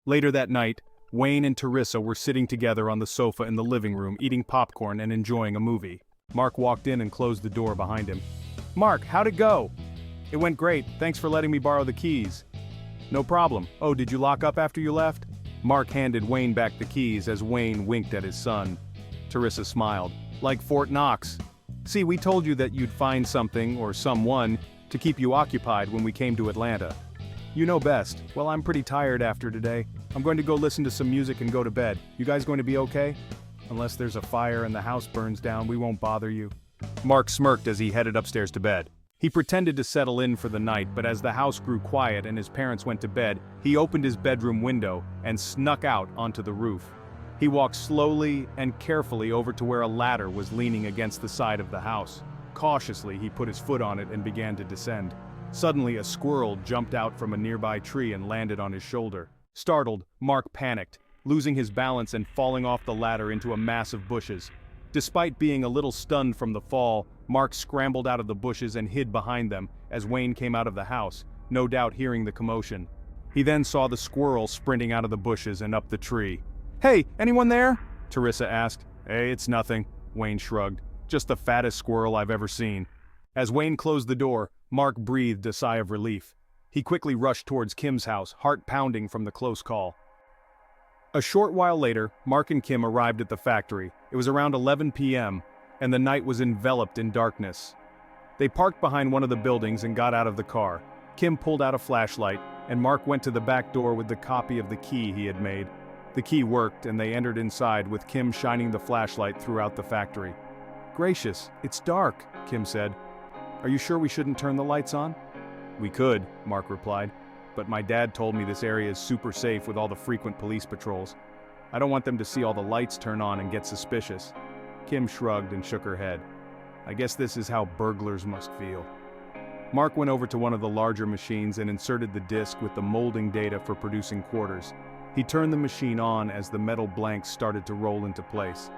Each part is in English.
Later that night, Wayne and Teresa were sitting together on the sofa in the living room eating popcorn and enjoying a movie. Mark walked in and closed the door behind him. "Mark, how'd it go?" "It went great, thanks for letting me borrow the keys." "No problem. Oh, did you lock up after you left?" Mark handed Wayne back the keys as Wayne winked at his son. Teresa smiled. "Like Fort Knox. See, we told you that you'd find something or someone to keep you occupied when we came to Atlanta. You know best. Well, I'm pretty tired after today. I'm going to go listen to some music and go to bed. You guys going to be okay? Unless there's a fire and the house burns down, we won't bother you." Mark smirked as he headed upstairs to bed. He pretended to settle in for the night, but as the house grew quiet and his parents went to bed, he opened his bedroom window and snuck out onto the roof. He walked slowly and carefully over to where a ladder was leaning against the side of the house. Cautiously, he put his foot on it and began to descend. Suddenly, a squirrel jumped out from a nearby tree and landed on his shoulder. Startled, Mark panicked, losing his balance and falling off the ladder into a mass of bushes. Despite being a little stunned from the fall, Mark scrambled out of the bushes and hid behind them as Wayne came out of the house, no doubt hearing the commotion. He then saw the squirrel sprinting out of the bushes and up the tree. "Hey, anyone there?" Teresa asked. "Hey, it's nothing," Wayne shrugged. "Just the fattest squirrel I've ever seen." As Wayne closed the door, Mark breathed a sigh of relief. He quickly rushed towards Kim's house, heart pounding from the close call. A short while later, Mark and Kim arrived at the factory. It was around 11 p.m., and the night was enveloped in darkness. They parked behind one of the buildings and got out of the car. Kim pulled out a flashlight, and Mark went to the back door with the copy of the key he had made. The key worked, and they entered inside with Kim shining the flashlight throughout the factory. "Gracious, it's dark," Kim said. "Are you sure we shouldn't turn the lights on?" "We could," Mark replied. "But my dad told me this area is super safe with all the frequent police patrols. I don't want them to see all the lights turn on and get suspicious." Kim shrugged and shook her head. "I guess this is how burglars must feel." Mark went over to one of the larger machines and inserted the disc with the molding data for producing quarters. He turned the machine on as the metal blanks started to roll into place.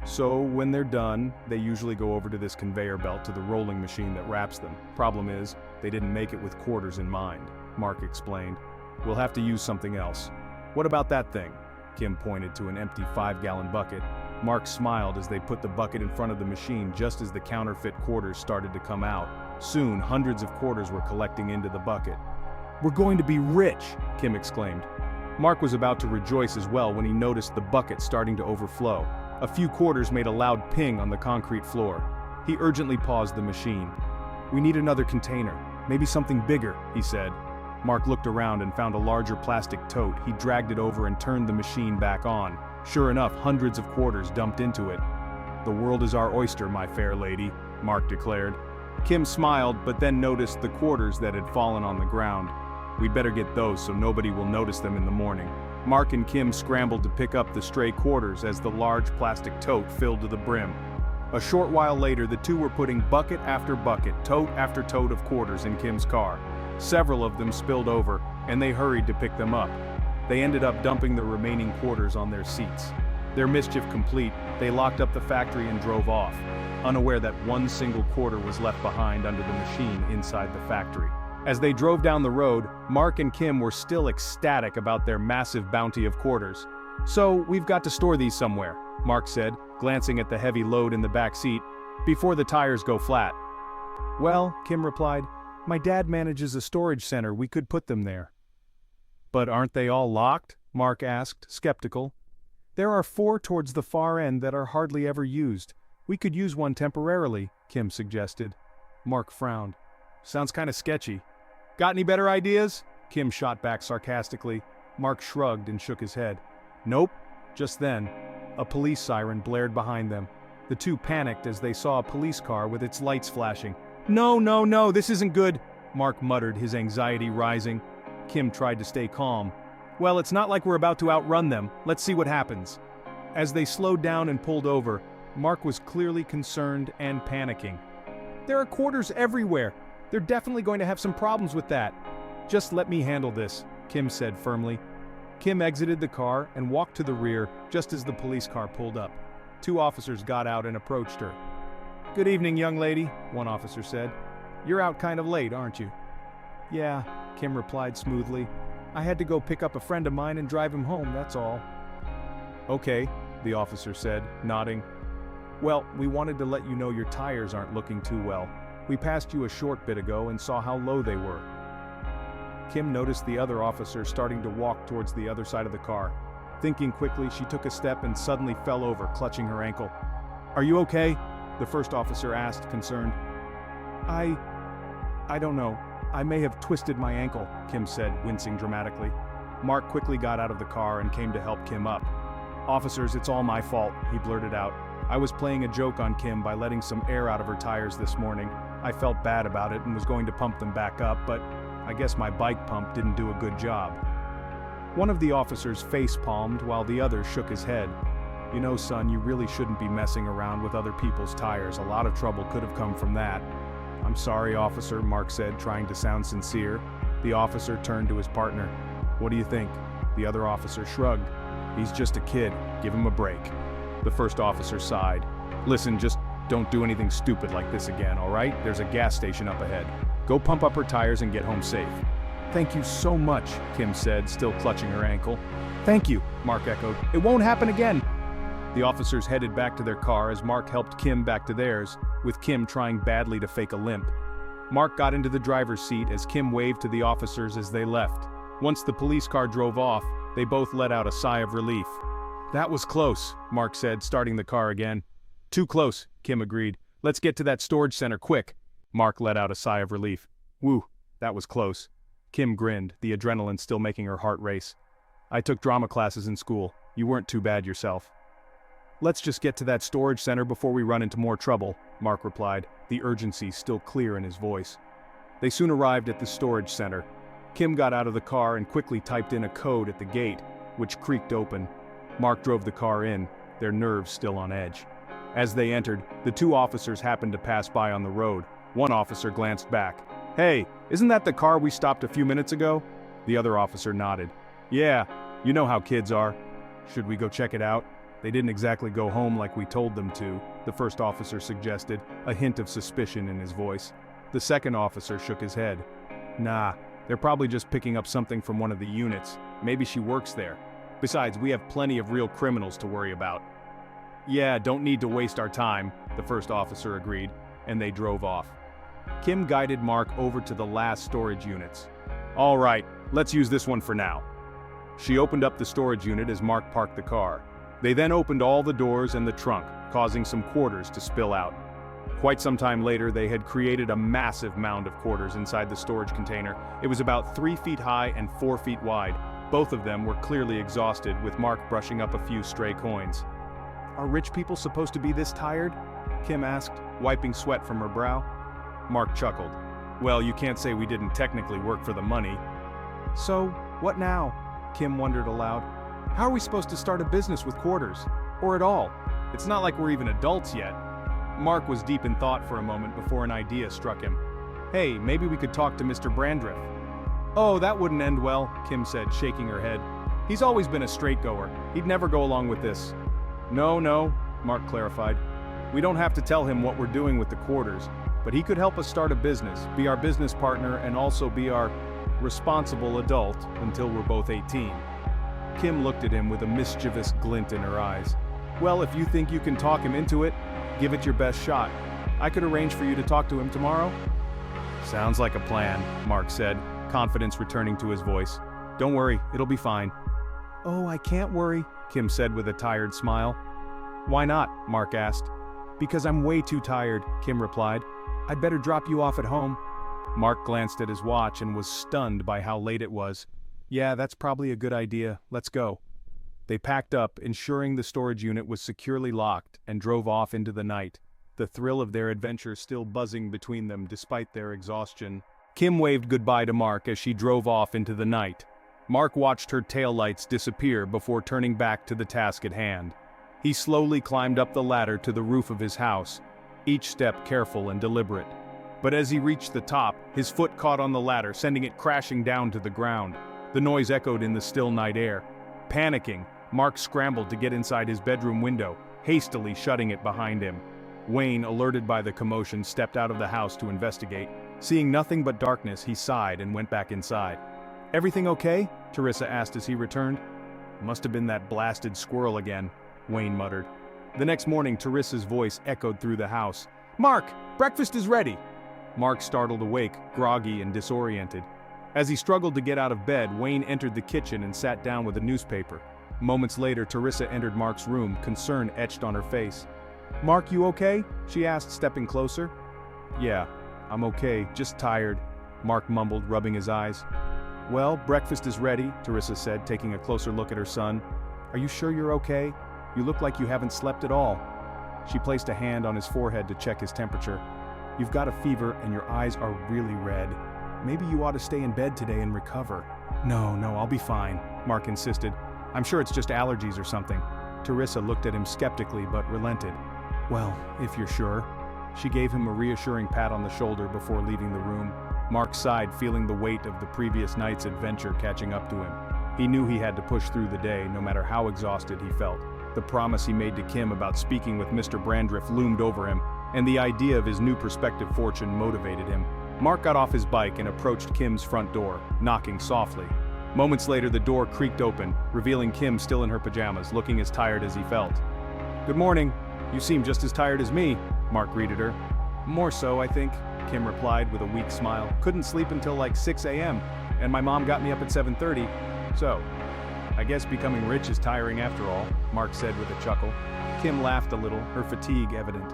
So when they're done, they usually go over to this conveyor belt to the rolling machine that wraps them. Problem is, they didn't make it with quarters in mind, Mark explained. "We'll have to use something else." "What about that thing?" Kim pointed to an empty 5-gallon bucket. Mark smiled as they put the bucket in front of the machine just as the counterfeit quarters started to come out. Soon, hundreds of quarters were collecting into the bucket. "We're going to be rich!" Kim exclaimed. Mark was about to rejoice as well when he noticed the bucket starting to overflow. A few quarters made a loud ping on the concrete floor. He urgently paused the machine. "We need another container, maybe something bigger," he said. Mark looked around and found a larger plastic tote. He dragged it over and turned the machine back on. Sure enough, hundreds of quarters dumped into it. "The world is our oyster, my fair lady," Mark declared. Kim smiled, but then noticed the quarters that had fallen on the ground. "We'd better get those so nobody will notice them in the morning." Mark and Kim scrambled to pick up the stray quarters as the large plastic tote filled to the brim. A short while later, the two were putting bucket after bucket, tote after tote of quarters in Kim's car. Several of them spilled over, and they hurried to pick them up. They ended up dumping the remaining quarters on their seats. Their mischief complete, they locked up the factory and drove off, unaware that one single quarter was left behind under the machine inside the factory. As they drove down the road, Mark and Kim were still ecstatic about their massive bounty of quarters. "So, we've got to store these somewhere," Mark said, glancing at the heavy load in the back seat, "before the tires go flat." "Well," Kim replied, "my dad manages a storage center, we could put them there." "But aren't they all locked?" Mark asked, skeptical. "There are 4 towards the far end that are hardly ever used. We could use one temporarily," Kim suggested. Mark frowned. "Sounds kinda sketchy." "Got any better ideas?" Kim shot back sarcastically. Mark shrugged and shook his head. "Nope." Just then, a police siren blared behind them. The two panicked as they saw a police car with its lights flashing. "No, no, no, this isn't good," Mark muttered, his anxiety rising. Kim tried to stay calm. "Well, it's not like we're about to outrun them. Let's see what happens." As they slowed down and pulled over, Mark was clearly concerned and panicking. "There are quarters everywhere. They're definitely going to have some problems with that." "Just let me handle this," Kim said firmly. Kim exited the car and walked to the rear just as the police car pulled up. 2 officers got out and approached her. "Good evening, young lady," one officer said. "You're out kind of late, aren't you?" "Yeah," Kim replied smoothly. I had to go pick up a friend of mine and drive him home, that's all. Okay, the officer said, nodding. Well, we wanted to let you know your tires aren't looking too well. We passed you a short bit ago and saw how low they were. Kim noticed the other officer starting to walk towards the other side of the car. Thinking quickly, she took a step and suddenly fell over, clutching her ankle. Are you okay? The first officer asked, concerned. I don't know. I may have twisted my ankle, Kim said, wincing dramatically. Mark quickly got out of the car and came to help Kim up. Officers, it's all my fault, he blurted out. I was playing a joke on Kim by letting some air out of her tires this morning. I felt bad about it and was going to pump them back up, but I guess my bike pump didn't do a good job. One of the officers face-palmed while the other shook his head. You know, son, you really shouldn't be messing around with other people's tires. A lot of trouble could have come from that. I'm sorry, officer, Mark said, trying to sound sincere. The officer turned to his partner. What do you think? The other officer shrugged. He's just a kid. Give him a break. The first officer sighed. Listen, just don't do anything stupid like this again, all right? There's a gas station up ahead. Go pump up her tires and get home safe. Thank you so much, Kim said, still clutching her ankle. Thank you, Mark echoed. It won't happen again. The officers headed back to their car as Mark helped Kim back to theirs, with Kim trying badly to fake a limp. Mark got into the driver's seat as Kim waved to the officers as they left. Once the police car drove off, they both let out a sigh of relief. That was close, Mark said, starting the car again. Too close, Kim agreed. Let's get to that storage center quick. Mark let out a sigh of relief. Whew, that was close. Kim grinned, the adrenaline still making her heart race. I took drama classes in school. You weren't too bad yourself. Let's just get to that storage center before we run into more trouble, Mark replied, the urgency still clear in his voice. They soon arrived at the storage center. Kim got out of the car and quickly typed in a code at the gate, which creaked open. Mark drove the car in, their nerves still on edge. As they entered, the two officers happened to pass by on the road. One officer glanced back. Hey, isn't that the car we stopped a few minutes ago? The other officer nodded. Yeah, you know how kids are. Should we go check it out? They didn't exactly go home like we told them to, the first officer suggested, a hint of suspicion in his voice. The second officer shook his head. Nah, they're probably just picking up something from one of the units. Maybe she works there. Besides, we have plenty of real criminals to worry about. Yeah, don't need to waste our time, the first officer agreed, and they drove off. Kim guided Mark over to the last storage units. All right, let's use this one for now. She opened up the storage unit as Mark parked the car. They then opened all the doors and the trunk, causing some quarters to spill out. Quite some time later, they had created a massive mound of quarters inside the storage container. It was about 3 feet high and 4 feet wide. Both of them were clearly exhausted, with Mark brushing up a few stray coins. Are rich people supposed to be this tired? Kim asked, wiping sweat from her brow. Mark chuckled. Well, you can't say we didn't technically work for the money. So, what now? Kim wondered aloud. How are we supposed to start a business with quarters? Or at all? It's not like we're even adults yet. Mark was deep in thought for a moment before an idea struck him. Hey, maybe we could talk to Mr. Brandriff. Oh, that wouldn't end well, Kim said, shaking her head. He's always been a straight-goer. He'd never go along with this. No, Mark clarified. We don't have to tell him what we're doing with the quarters, but he could help us start a business, be our business partner, and also be our responsible adult until we're both 18. Kim looked at him with a mischievous glint in her eyes. Well, if you think you can talk him into it, give it your best shot. I could arrange for you to talk to him tomorrow. Sounds like a plan, Mark said, confidence returning to his voice. Don't worry, it'll be fine. Oh, I can't worry, Kim said with a tired smile. Why not? Mark asked. Because I'm way too tired, Kim replied. I'd better drop you off at home. Mark glanced at his watch and was stunned by how late it was. Yeah, that's probably a good idea. Let's go. They packed up, ensuring the storage unit was securely locked, and drove off into the night, the thrill of their adventure still buzzing between them despite their exhaustion. Kim waved goodbye to Mark as she drove off into the night. Mark watched her taillights disappear before turning back to the task at hand. He slowly climbed up the ladder to the roof of his house, each step careful and deliberate. But as he reached the top, his foot caught on the ladder, sending it crashing down to the ground. The noise echoed in the still night air. Panicking, Mark scrambled to get inside his bedroom window, hastily shutting it behind him. Wayne, alerted by the commotion, stepped out of the house to investigate. Seeing nothing but darkness, he sighed and went back inside. Everything okay? Teresa asked as he returned. Must have been that blasted squirrel again, Wayne muttered. The next morning, Teresa's voice echoed through the house. Mark, breakfast is ready! Mark startled awake, groggy and disoriented. As he struggled to get out of bed, Wayne entered the kitchen and sat down with a newspaper. Moments later, Teresa entered Mark's room, concern etched on her face. Mark, you okay? She asked, stepping closer. Yeah, I'm okay, just tired, Mark mumbled, rubbing his eyes. Well, breakfast is ready, Teresa said, taking a closer look at her son. Are you sure you're okay? You look like you haven't slept at all. She placed a hand on his forehead to check his temperature. You've got a fever and your eyes are really red. Maybe you ought to stay in bed today and recover. No, I'll be fine, Mark insisted. I'm sure it's just allergies or something. Teresa looked at him skeptically but relented. Well, if you're sure. She gave him a reassuring pat on the shoulder before leaving the room. Mark sighed, feeling the weight of the previous night's adventure catching up to him. He knew he had to push through the day, no matter how exhausted he felt. The promise he made to Kim about speaking with Mr. Brandrift loomed over him, and the idea of his new prospective fortune motivated him. Mark got off his bike and approached Kim's front door, knocking softly. Moments later, the door creaked open, revealing Kim still in her pajamas, looking as tired as he felt. Good morning. You seem just as tired as me, Mark greeted her. More so, I think, Kim replied with a weak smile. Couldn't sleep until like 6 a.m., and my mom got me up at 7:30. So, I guess becoming rich is tiring after all, Mark said with a chuckle. Kim laughed a little, her fatigue evident.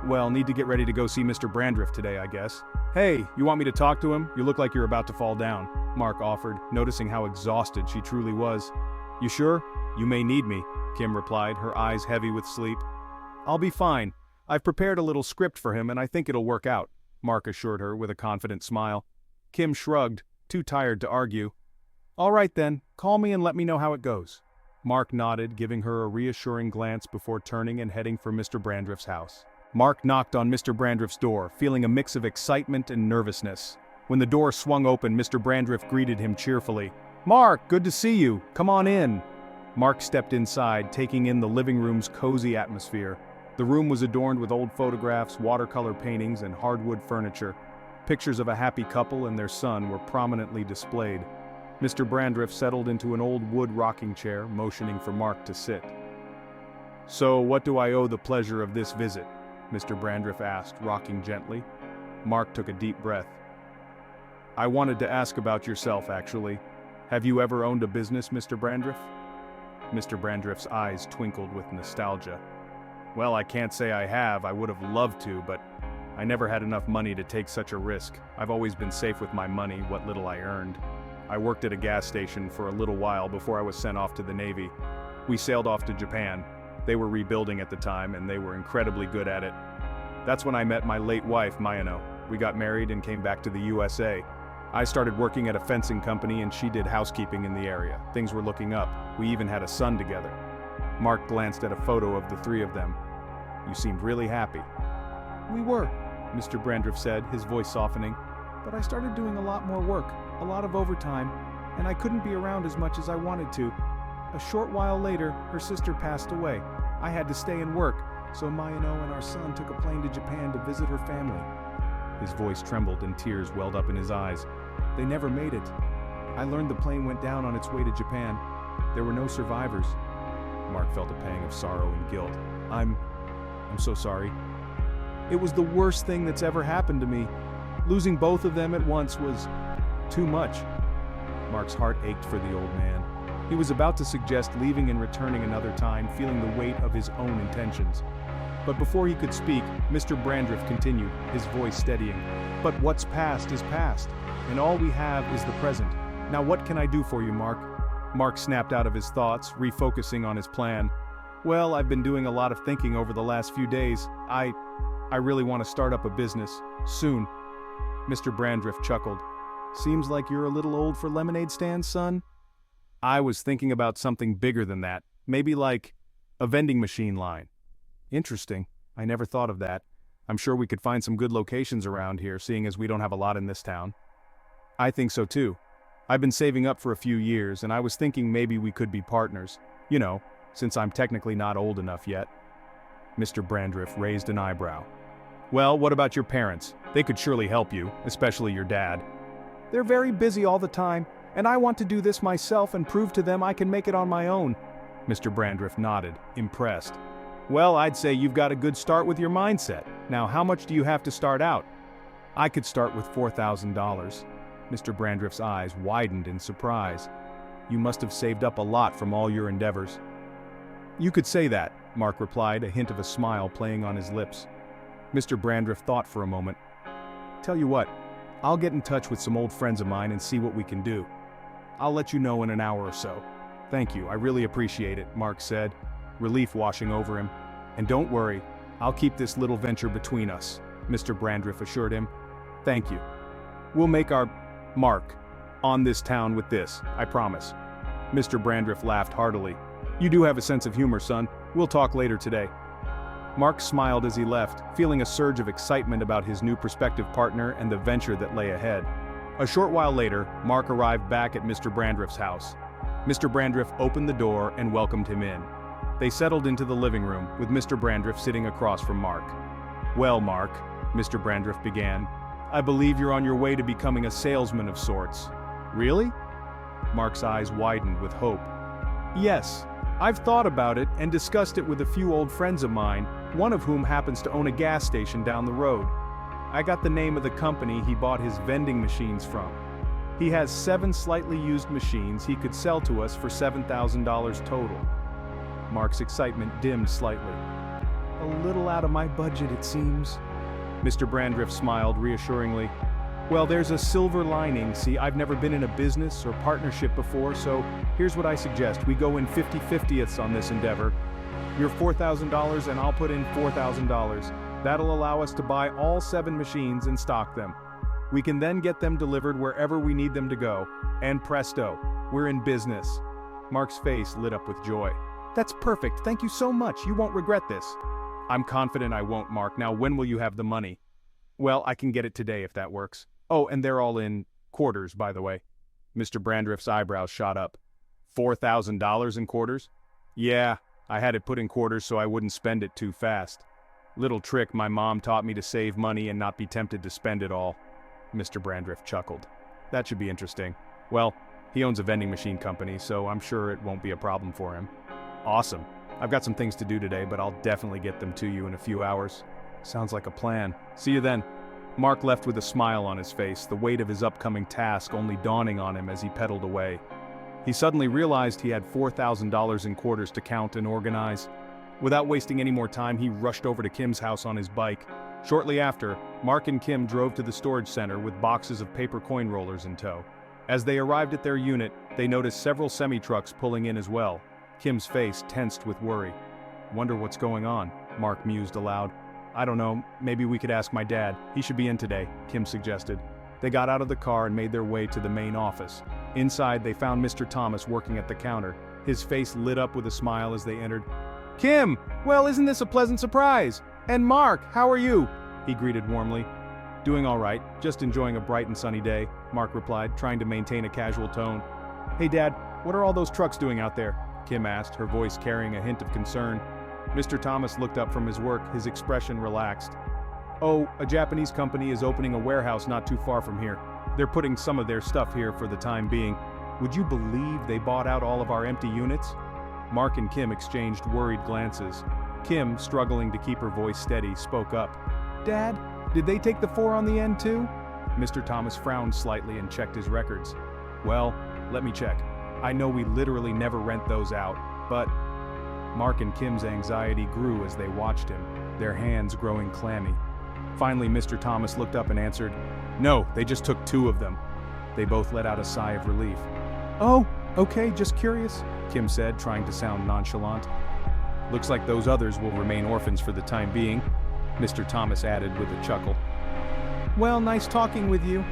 Well, need to get ready to go see Mr. Brandrift today, I guess. Hey, you want me to talk to him? You look like you're about to fall down, Mark offered, noticing how exhausted she truly was. You sure? You may need me, Kim replied, her eyes heavy with sleep. I'll be fine. I've prepared a little script for him and I think it'll work out, Mark assured her with a confident smile. Kim shrugged, too tired to argue. All right then, call me and let me know how it goes. Mark nodded, giving her a reassuring glance before turning and heading for Mr. Brandrift's house. Mark knocked on Mr. Brandrift's door, feeling a mix of excitement and nervousness. When the door swung open, Mr. Brandrift greeted him cheerfully. Mark, good to see you. Come on in. Mark stepped inside, taking in the living room's cozy atmosphere. The room was adorned with old photographs, watercolor paintings, and hardwood furniture. Pictures of a happy couple and their son were prominently displayed. Mr. Brandrift settled into an old wood rocking chair, motioning for Mark to sit. So, what do I owe the pleasure of this visit? Mr. Brandrift asked, rocking gently. Mark took a deep breath. I wanted to ask about yourself, actually. Have you ever owned a business, Mr. Brandrift? Mr. Brandrift's eyes twinkled with nostalgia. Well, I can't say I have. I would have loved to, but I never had enough money to take such a risk. I've always been safe with my money, what little I earned. I worked at a gas station for a little while before I was sent off to the Navy. We sailed off to Japan. They were rebuilding at the time, and they were incredibly good at it. That's when I met my late wife, Mayano. We got married and came back to the USA. I started working at a fencing company and she did housekeeping in the area. Things were looking up. We even had a son together. Mark glanced at a photo of the three of them. You seemed really happy. We were, Mr. Brandrift said, his voice softening. But I started doing a lot more work, a lot of overtime, and I couldn't be around as much as I wanted to. A short while later, her sister passed away. I had to stay and work, so Mayano and our son took a plane to Japan to visit her family. His voice trembled and tears welled up in his eyes. They never made it. I learned the plane went down on its way to Japan. There were no survivors. Mark felt a pang of sorrow and guilt. I'm so sorry. It was the worst thing that's ever happened to me. Losing both of them at once was too much. Mark's heart ached for the old man. He was about to suggest leaving and returning another time, feeling the weight of his own intentions. But before he could speak, Mr. Brandrift continued, his voice steadying. But what's past is past, and all we have is the present. Now what can I do for you, Mark? Mark snapped out of his thoughts, refocusing on his plan. Well, I've been doing a lot of thinking over the last few days. I really want to start up a business. Soon. Mr. Brandrift chuckled. Seems like you're a little old for lemonade stands, son? I was thinking about something bigger than that. Maybe like a vending machine line. Interesting. I never thought of that. I'm sure we could find some good locations around here, seeing as we don't have a lot in this town. I think so too. I've been saving up for a few years, and I was thinking maybe we could be partners. You know, since I'm technically not old enough yet. Mr. Brandrift raised an eyebrow. Well, what about your parents? They could surely help you, especially your dad. They're very busy all the time. And I want to do this myself and prove to them I can make it on my own. Mr. Brandrift nodded, impressed. Well, I'd say you've got a good start with your mindset. Now, how much do you have to start out? I could start with $4,000. Mr. Brandrift's eyes widened in surprise. You must have saved up a lot from all your endeavors. You could say that, Mark replied, a hint of a smile playing on his lips. Mr. Brandrift thought for a moment. Tell you what, I'll get in touch with some old friends of mine and see what we can do. I'll let you know in an hour or so. Thank you, I really appreciate it, Mark said, relief washing over him. And don't worry, I'll keep this little venture between us, Mr. Brandrift assured him. Thank you. We'll make our mark on this town with this, I promise. Mr. Brandrift laughed heartily. You do have a sense of humor, son. We'll talk later today. Mark smiled as he left, feeling a surge of excitement about his new prospective partner and the venture that lay ahead. A short while later, Mark arrived back at Mr. Brandrift's house. Mr. Brandrift opened the door and welcomed him in. They settled into the living room, with Mr. Brandrift sitting across from Mark. Well, Mark, Mr. Brandrift began, I believe you're on your way to becoming a salesman of sorts. Really? Mark's eyes widened with hope. Yes, I've thought about it and discussed it with a few old friends of mine, one of whom happens to own a gas station down the road. I got the name of the company he bought his vending machines from. He has 7 slightly used machines he could sell to us for $7,000 total. Mark's excitement dimmed slightly. A little out of my budget, it seems. Mr. Brandrift smiled reassuringly. Well, there's a silver lining. See, I've never been in a business or partnership before, so here's what I suggest. We go in 50/50ths on this endeavor. You're $4,000 and I'll put in $4,000. That'll allow us to buy all 7 machines and stock them. We can then get them delivered wherever we need them to go. And presto, we're in business. Mark's face lit up with joy. That's perfect. Thank you so much. You won't regret this. I'm confident I won't, Mark. Now, when will you have the money? Well, I can get it today if that works. Oh, and they're all in quarters, by the way. Mr. Brandrift's eyebrows shot up. $4,000 in quarters? Yeah, I had it put in quarters so I wouldn't spend it too fast. Little trick my mom taught me to save money and not be tempted to spend it all. Mr. Brandrift chuckled. That should be interesting. Well, he owns a vending machine company, so I'm sure it won't be a problem for him. Awesome. I've got some things to do today, but I'll definitely get them to you in a few hours. Sounds like a plan. See you then. Mark left with a smile on his face, the weight of his upcoming task only dawning on him as he pedaled away. He suddenly realized he had $4,000 in quarters to count and organize. Without wasting any more time, he rushed over to Kim's house on his bike. Shortly after, Mark and Kim drove to the storage center with boxes of paper coin rollers in tow. As they arrived at their unit, they noticed several semi-trucks pulling in as well. Kim's face tensed with worry. Wonder what's going on, Mark mused aloud. I don't know, maybe we could ask my dad. He should be in today, Kim suggested. They got out of the car and made their way to the main office. Inside, they found Mr. Thomas working at the counter. His face lit up with a smile as they entered. Kim! Well, isn't this a pleasant surprise? And Mark, how are you? He greeted warmly. Doing all right, just enjoying a bright and sunny day, Mark replied, trying to maintain a casual tone. Hey Dad, what are all those trucks doing out there? Kim asked, her voice carrying a hint of concern. Mr. Thomas looked up from his work, his expression relaxed. Oh, a Japanese company is opening a warehouse not too far from here. They're putting some of their stuff here for the time being. Would you believe they bought out all of our empty units? Mark and Kim exchanged worried glances. Kim, struggling to keep her voice steady, spoke up. Dad, did they take the 4 on the end too? Mr. Thomas frowned slightly and checked his records. Well, let me check. I know we literally never rent those out, but... Mark and Kim's anxiety grew as they watched him, their hands growing clammy. Finally, Mr. Thomas looked up and answered, No, they just took 2 of them. They both let out a sigh of relief. Oh, okay, just curious, Kim said, trying to sound nonchalant. Looks like those others will remain orphans for the time being, Mr. Thomas added with a chuckle. Well, nice talking with you.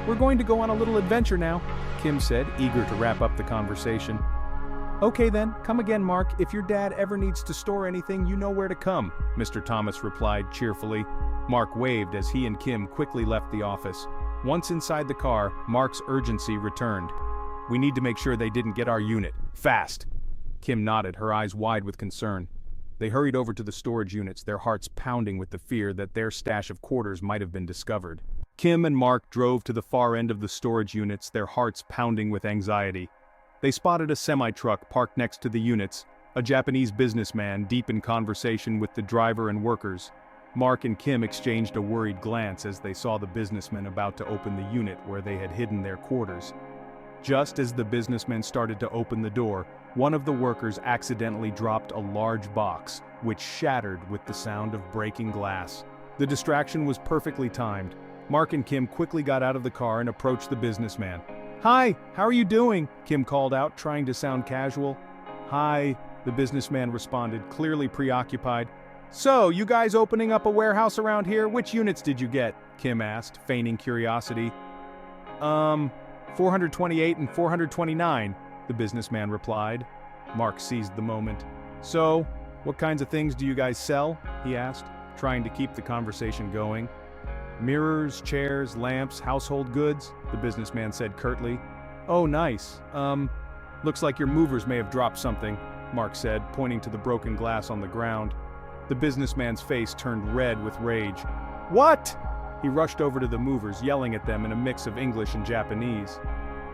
We're going to go on a little adventure now, Kim said, eager to wrap up the conversation. Okay then, come again, Mark. If your dad ever needs to store anything, you know where to come, Mr. Thomas replied cheerfully. Mark waved as he and Kim quickly left the office. Once inside the car, Mark's urgency returned. We need to make sure they didn't get our unit. Fast! Kim nodded, her eyes wide with concern. They hurried over to the storage units, their hearts pounding with the fear that their stash of quarters might have been discovered. Kim and Mark drove to the far end of the storage units, their hearts pounding with anxiety. They spotted a semi-truck parked next to the units, a Japanese businessman deep in conversation with the driver and workers. Mark and Kim exchanged a worried glance as they saw the businessman about to open the unit where they had hidden their quarters. Just as the businessman started to open the door, one of the workers accidentally dropped a large box, which shattered with the sound of breaking glass. The distraction was perfectly timed. Mark and Kim quickly got out of the car and approached the businessman. "Hi, how are you doing?" Kim called out, trying to sound casual. "Hi," the businessman responded, clearly preoccupied. "So, you guys opening up a warehouse around here? Which units did you get?" Kim asked, feigning curiosity. 428 and 429, the businessman replied. Mark seized the moment. "So, what kinds of things do you guys sell?" he asked, trying to keep the conversation going. "Mirrors, chairs, lamps, household goods," the businessman said curtly. "Oh, nice. Looks like your movers may have dropped something," Mark said, pointing to the broken glass on the ground. The businessman's face turned red with rage. "What?" He rushed over to the movers, yelling at them in a mix of English and Japanese.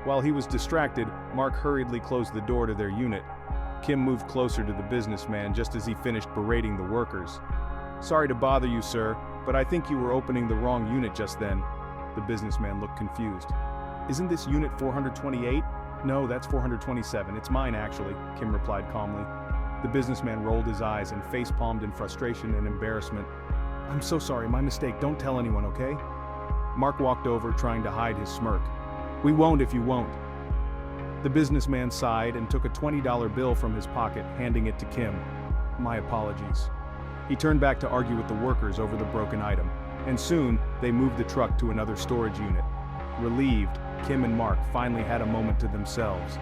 While he was distracted, Mark hurriedly closed the door to their unit. Kim moved closer to the businessman just as he finished berating the workers. "Sorry to bother you, sir, but I think you were opening the wrong unit just then." The businessman looked confused. "Isn't this unit 428? "No, that's 427. It's mine, actually," Kim replied calmly. The businessman rolled his eyes and face-palmed in frustration and embarrassment. "I'm so sorry, my mistake. Don't tell anyone, okay?" Mark walked over, trying to hide his smirk. "We won't if you won't." The businessman sighed and took a $20 bill from his pocket, handing it to Kim. "My apologies." He turned back to argue with the workers over the broken item, and soon, they moved the truck to another storage unit. Relieved, Kim and Mark finally had a moment to themselves.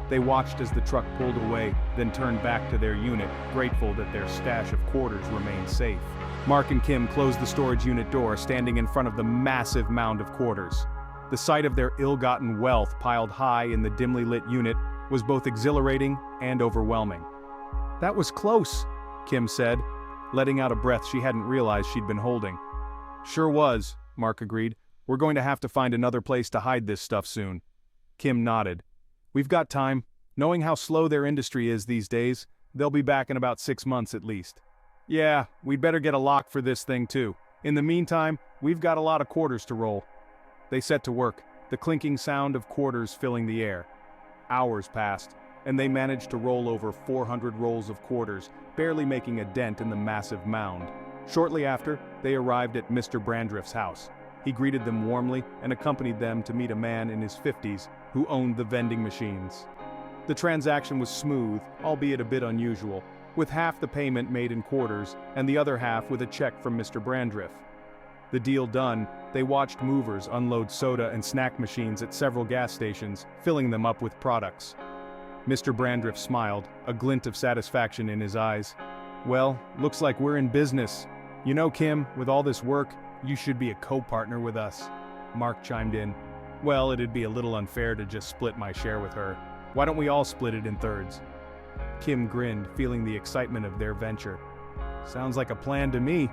They watched as the truck pulled away, then turned back to their unit, grateful that their stash of quarters remained safe. Mark and Kim closed the storage unit door, standing in front of the massive mound of quarters. The sight of their ill-gotten wealth piled high in the dimly lit unit was both exhilarating and overwhelming. "That was close," Kim said, letting out a breath she hadn't realized she'd been holding. "Sure was," Mark agreed. "We're going to have to find another place to hide this stuff soon." Kim nodded. "We've got time. Knowing how slow their industry is these days, they'll be back in about 6 months at least." "Yeah, we'd better get a lock for this thing too. In the meantime, we've got a lot of quarters to roll." They set to work, the clinking sound of quarters filling the air. Hours passed, and they managed to roll over 400 rolls of quarters, barely making a dent in the massive mound. Shortly after, they arrived at Mr. Brandrift's house. He greeted them warmly and accompanied them to meet a man in his 50s who owned the vending machines. The transaction was smooth, albeit a bit unusual, with half the payment made in quarters and the other half with a check from Mr. Brandrift. The deal done, they watched movers unload soda and snack machines at several gas stations, filling them up with products. Mr. Brandrift smiled, a glint of satisfaction in his eyes. "Well, looks like we're in business. You know, Kim, with all this work, you should be a co-partner with us." Mark chimed in. "Well, it'd be a little unfair to just split my share with her. Why don't we all split it in thirds?" Kim grinned, feeling the excitement of their venture. "Sounds like a plan to me."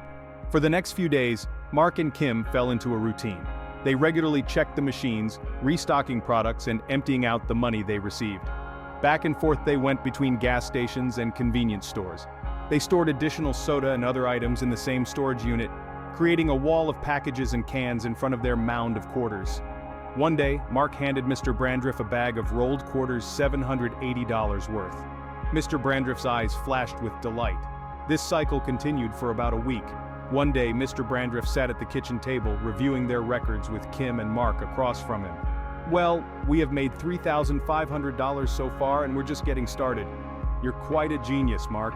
For the next few days, Mark and Kim fell into a routine. They regularly checked the machines, restocking products and emptying out the money they received. Back and forth they went between gas stations and convenience stores. They stored additional soda and other items in the same storage unit, creating a wall of packages and cans in front of their mound of quarters. One day, Mark handed Mr. Brandrift a bag of rolled quarters $780 worth. Mr. Brandrift's eyes flashed with delight. This cycle continued for about a week. One day, Mr. Brandrift sat at the kitchen table, reviewing their records with Kim and Mark across from him. "Well, we have made $3,500 so far and we're just getting started. You're quite a genius, Mark."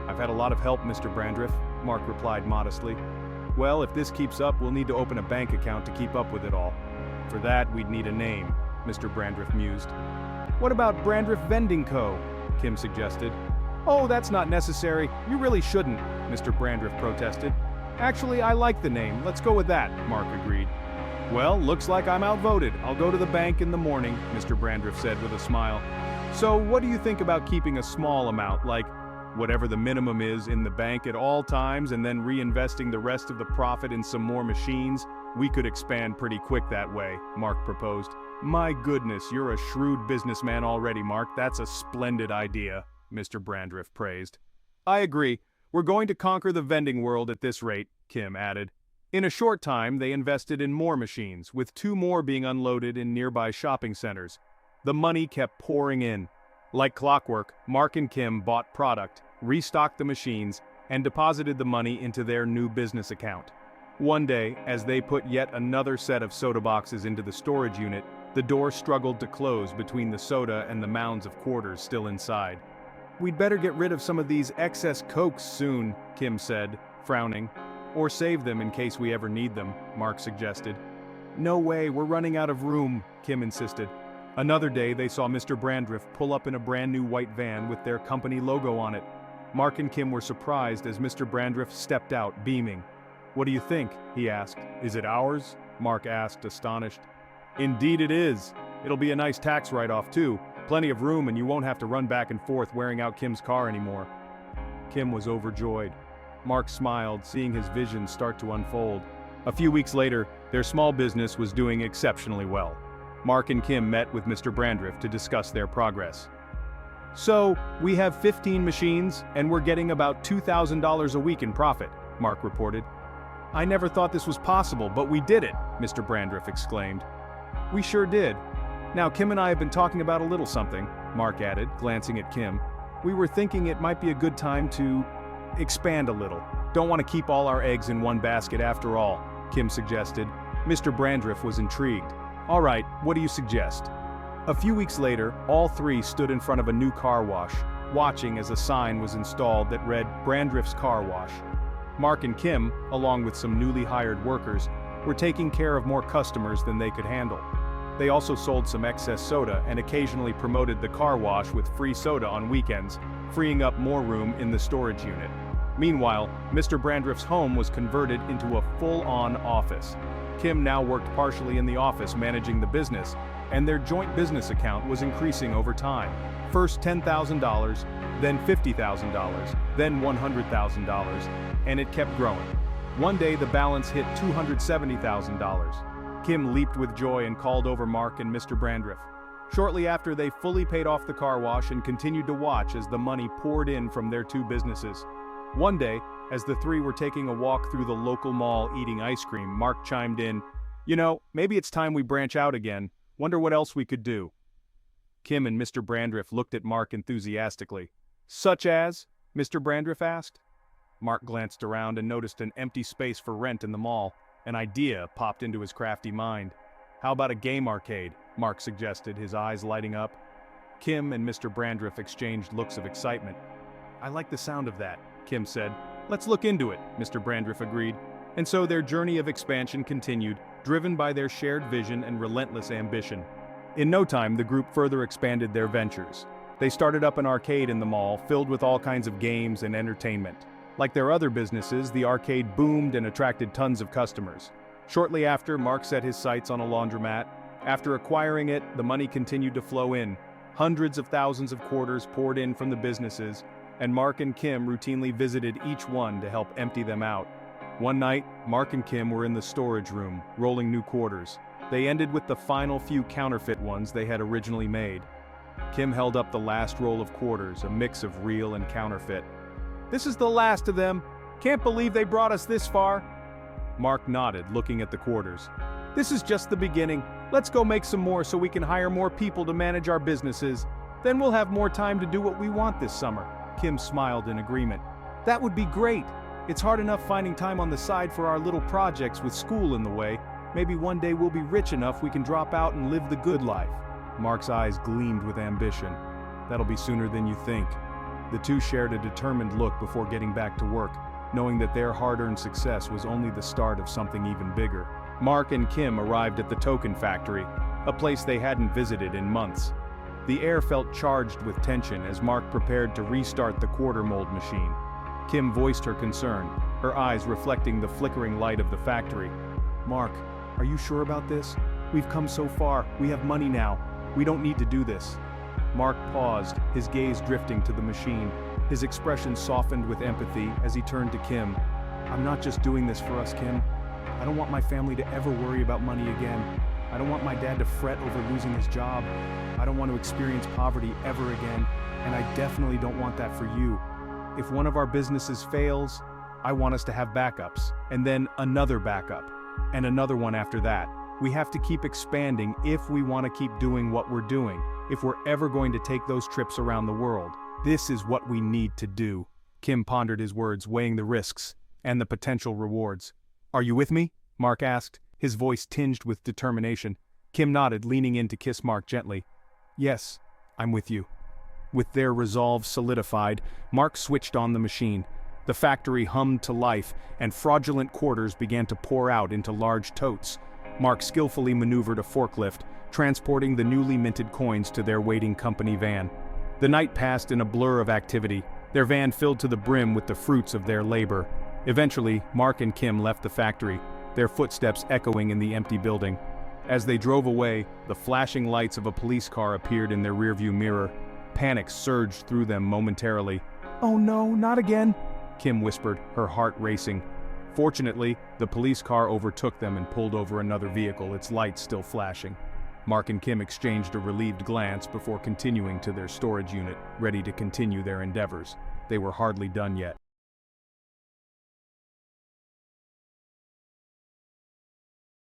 "I've had a lot of help, Mr. Brandrift," Mark replied modestly. "Well, if this keeps up, we'll need to open a bank account to keep up with it all. For that, we'd need a name," Mr. Brandrift mused. "What about Brandrift Vending Co.?" Kim suggested. "Oh, that's not necessary. You really shouldn't," Mr. Brandrift protested. "Actually, I like the name. Let's go with that," Mark agreed. "Well, looks like I'm outvoted. I'll go to the bank in the morning," Mr. Brandrift said with a smile. "So what do you think about keeping a small amount, like whatever the minimum is, in the bank at all times and then reinvesting the rest of the profit in some more machines? We could expand pretty quick that way, Mark proposed. My goodness, you're a shrewd businessman already, Mark. That's a splendid idea, Mr. Brandriff praised. I agree. We're going to conquer the vending world at this rate, Kim added. In a short time, they invested in more machines, with 2 more being unloaded in nearby shopping centers. The money kept pouring in. Like clockwork, Mark and Kim bought product, restocked the machines, and deposited the money into their new business account. One day, as they put yet another set of soda boxes into the storage unit, the door struggled to close between the soda and the mounds of quarters still inside. We'd better get rid of some of these excess Cokes soon, Kim said, frowning. Or save them in case we ever need them, Mark suggested. No way, we're running out of room, Kim insisted. Another day they saw Mr. Brandriff pull up in a brand new white van with their company logo on it. Mark and Kim were surprised as Mr. Brandriff stepped out, beaming. What do you think? He asked. Is it ours? Mark asked, astonished. Indeed it is. It'll be a nice tax write-off too. Plenty of room and you won't have to run back and forth wearing out Kim's car anymore. Kim was overjoyed. Mark smiled, seeing his vision start to unfold. A few weeks later, their small business was doing exceptionally well. Mark and Kim met with Mr. Brandriff to discuss their progress. So, we have 15 machines, and we're getting about $2,000 a week in profit, Mark reported. I never thought this was possible, but we did it, Mr. Brandriff exclaimed. We sure did. Now Kim and I have been talking about a little something, Mark added, glancing at Kim. We were thinking it might be a good time to expand a little. Don't want to keep all our eggs in one basket after all, Kim suggested. Mr. Brandriff was intrigued. All right, what do you suggest? A few weeks later, all 3 stood in front of a new car wash, watching as a sign was installed that read Brandriff's Car Wash. Mark and Kim, along with some newly hired workers, were taking care of more customers than they could handle. They also sold some excess soda and occasionally promoted the car wash with free soda on weekends, freeing up more room in the storage unit. Meanwhile, Mr. Brandriff's home was converted into a full-on office. Kim now worked partially in the office managing the business, and their joint business account was increasing over time. First $10,000, then $50,000, then $100,000, and it kept growing. One day the balance hit $270,000. Kim leaped with joy and called over Mark and Mr. Brandriff. Shortly after, they fully paid off the car wash and continued to watch as the money poured in from their 2 businesses. One day, as the 3 were taking a walk through the local mall eating ice cream, Mark chimed in, You know, maybe it's time we branch out again. Wonder what else we could do. Kim and Mr. Brandriff looked at Mark enthusiastically. Such as? Mr. Brandriff asked. Mark glanced around and noticed an empty space for rent in the mall. An idea popped into his crafty mind. How about a game arcade? Mark suggested, his eyes lighting up. Kim and Mr. Brandriff exchanged looks of excitement. I like the sound of that, Kim said. Let's look into it, Mr. Brandriff agreed. And so their journey of expansion continued, driven by their shared vision and relentless ambition. In no time, the group further expanded their ventures. They started up an arcade in the mall, filled with all kinds of games and entertainment. Like their other businesses, the arcade boomed and attracted tons of customers. Shortly after, Mark set his sights on a laundromat. After acquiring it, the money continued to flow in. Hundreds of thousands of quarters poured in from the businesses, and Mark and Kim routinely visited each one to help empty them out. One night, Mark and Kim were in the storage room, rolling new quarters. They ended with the final few counterfeit ones they had originally made. Kim held up the last roll of quarters, a mix of real and counterfeit. This is the last of them. Can't believe they brought us this far. Mark nodded, looking at the quarters. This is just the beginning. Let's go make some more so we can hire more people to manage our businesses. Then we'll have more time to do what we want this summer. Kim smiled in agreement. That would be great. It's hard enough finding time on the side for our little projects with school in the way. Maybe one day we'll be rich enough we can drop out and live the good life. Mark's eyes gleamed with ambition. That'll be sooner than you think. The 2 shared a determined look before getting back to work, knowing that their hard-earned success was only the start of something even bigger. Mark and Kim arrived at the Token Factory, a place they hadn't visited in months. The air felt charged with tension as Mark prepared to restart the quarter mold machine. Kim voiced her concern, her eyes reflecting the flickering light of the factory. Mark, are you sure about this? We've come so far, we have money now. We don't need to do this. Mark paused, his gaze drifting to the machine. His expression softened with empathy as he turned to Kim. I'm not just doing this for us, Kim. I don't want my family to ever worry about money again. I don't want my dad to fret over losing his job. I don't want to experience poverty ever again, and I definitely don't want that for you. If one of our businesses fails, I want us to have backups, and then another backup, and another one after that. We have to keep expanding if we want to keep doing what we're doing, if we're ever going to take those trips around the world. This is what we need to do. Kim pondered his words, weighing the risks and the potential rewards. Are you with me? Mark asked, his voice tinged with determination. Kim nodded, leaning in to kiss Mark gently. Yes, I'm with you. With their resolve solidified, Mark switched on the machine. The factory hummed to life, and fraudulent quarters began to pour out into large totes. Mark skillfully maneuvered a forklift, transporting the newly minted coins to their waiting company van. The night passed in a blur of activity, their van filled to the brim with the fruits of their labor. Eventually, Mark and Kim left the factory, their footsteps echoing in the empty building. As they drove away, the flashing lights of a police car appeared in their rearview mirror. Panic surged through them momentarily. "Oh no, not again," Kim whispered, her heart racing. Fortunately, the police car overtook them and pulled over another vehicle, its lights still flashing. Mark and Kim exchanged a relieved glance before continuing to their storage unit, ready to continue their endeavors. They were hardly done yet.